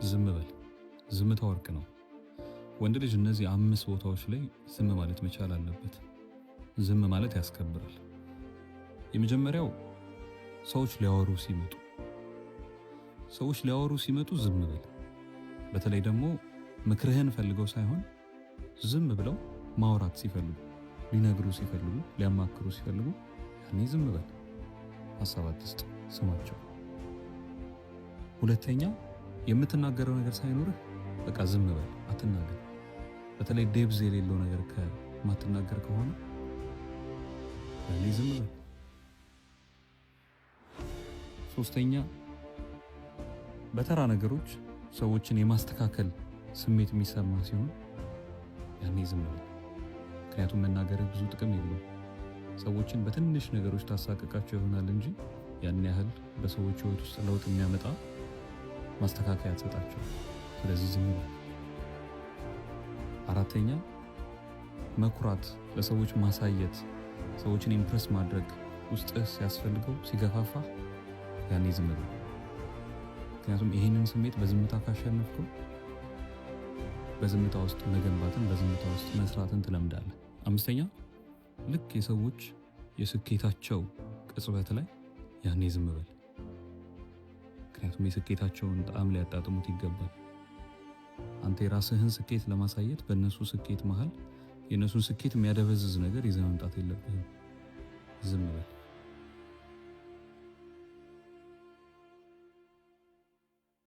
ዝም በል። ዝምታ ወርቅ ነው። ወንድ ልጅ እነዚህ 5 ቦታዎች ላይ ዝም ማለት መቻል አለበት። ዝም ማለት ያስከብራል። የመጀመሪያው ሰዎች ሊያወሩ ሲመጡ ዝም በል። በተለይ ደግሞ ምክርህን ፈልገው ሳይሆን ዝም ብለው ማውራት ሲፈልጉ፣ ሊነግሩ ሲፈልጉ፣ ሊያማክሩ ሲፈልጉ ያኔ ዝም በል። ሀሳብ አትስጥ፣ ስማቸው። ሁለተኛ የምትናገረው ነገር ሳይኖርህ በቃ ዝም በል፣ አትናገር። በተለይ ዴብዝ የሌለው ነገር ከማትናገር ከሆነ ያኔ ዝም በል። ሶስተኛ በተራ ነገሮች ሰዎችን የማስተካከል ስሜት የሚሰማ ሲሆን ያኔ ዝም በል። ምክንያቱም መናገርህ ብዙ ጥቅም የለውም። ሰዎችን በትንሽ ነገሮች ታሳቅቃቸው ይሆናል እንጂ ያን ያህል በሰዎች ሕይወት ውስጥ ለውጥ የሚያመጣ ማስተካከያ አትሰጣቸው። ስለዚህ ዝም በል። አራተኛ መኩራት፣ ለሰዎች ማሳየት፣ ሰዎችን ኢምፕረስ ማድረግ ውስጥህ ሲያስፈልገው ሲገፋፋ ያኔ ዝም በል። ምክንያቱም ይህንን ስሜት በዝምታ ካሸነፍከው በዝምታ ውስጥ መገንባትን፣ በዝምታ ውስጥ መስራትን ትለምዳለህ። አምስተኛ ልክ የሰዎች የስኬታቸው ቅጽበት ላይ ያኔ ዝም በል። ምክንያቱም የስኬታቸውን ጣዕም ሊያጣጥሙት ይገባል። አንተ የራስህን ስኬት ለማሳየት በእነሱ ስኬት መሃል የእነሱን ስኬት የሚያደበዝዝ ነገር ይዘህ መምጣት የለብህም። ዝም በል።